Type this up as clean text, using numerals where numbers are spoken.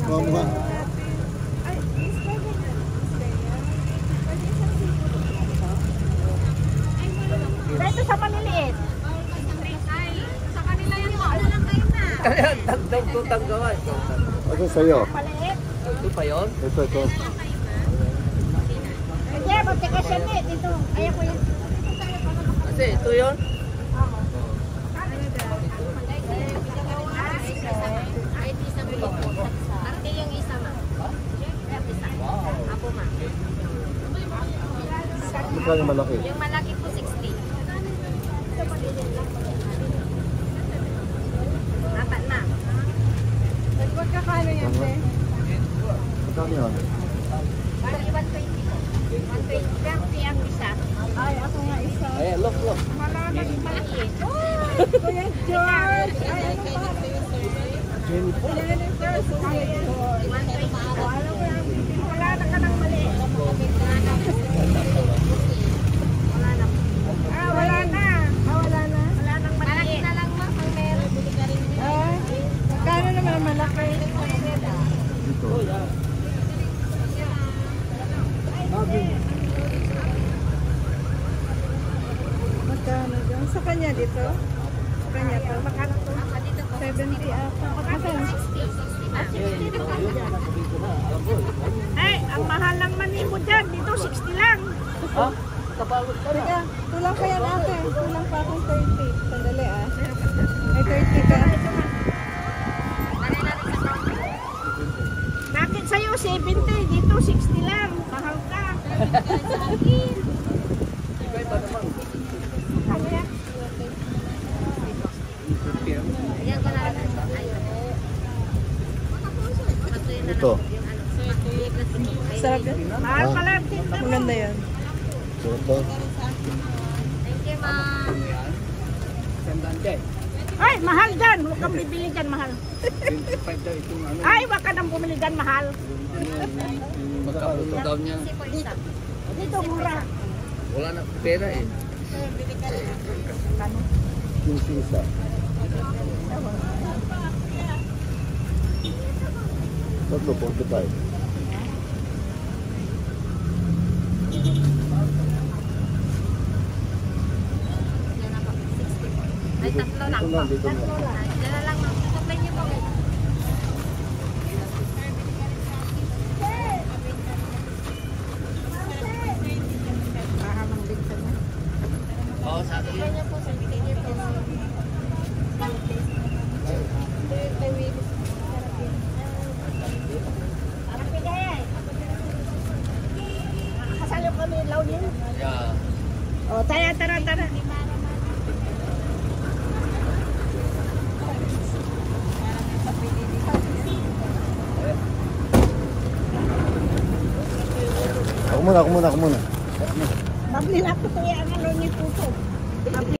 Mama. Ito sa maliliit. Sa kanila yung ano lang kayo na. Kaya dagdag tutang gawa. Ito sa'yo. Maliit. Ito pa yun? Ito. Hindi, magtikasyan eh. Dito. Ayaw ko yan. Kasi ito yun? Arte yung isa ma. Apo ma. Magkano yung malaki? Yung malaki po 60. Apat na. Magkakano yan, te? Magkano yan? Bali 120 po. 120 ang isa. Ay, ako nga isa. Ay, look. Malaki. Kuya George! Ay, ano pa? Jennifer! Kuya George! 120 po. Alam mo yan, wala na ka ng mali. Wala na. Ah, wala na. Wala nang malaki. Malaki na lang ma. Ang meron. Ah, magkano naman ang malaki? Dito. Magkano dyan? Sa kanya dito? Sa kanya to? Magkano to? 70 ata. Magkano? 60. Ay, ang mahal ng manibo dyan. Dito, 60 lang. Ha? Kapagod ka na. Teka, tulang kaya natin. Tulang pa akong 30. Sandali ah. May 30 ka. Bakit sa'yo 70? Dito 60 lang. Mahal ka. Ibay pa naman. Ano yan? Yan ko na lang. Ito. Sarap yan. Mahal pala. Maganda yan. Ito. Thank you ma'am. Sandaan ka eh. Ay, mahal dyan. Huwag kang bibili dyan, mahal. 25 daw itong ano. Ay, huwag ka nang bumili dyan, mahal. Yung magkaputo daw niya. Kasi po isa. Dito, mura. Wala na pera eh. Yung sisa. Tatlo, 45. Yan na po. 60 po. Ay, tatlo lang Ito po. lang, dito lang. Yan na lang ma'am. Tutupan niyo po. Mahamang din ka na. Oo, sa akin. Tutupan niyo po. Sabihin niyo po. Kasalo kami, launin. Yeah. O, tara. Ako muna. Babli na ako kuya ang alo ni Puso.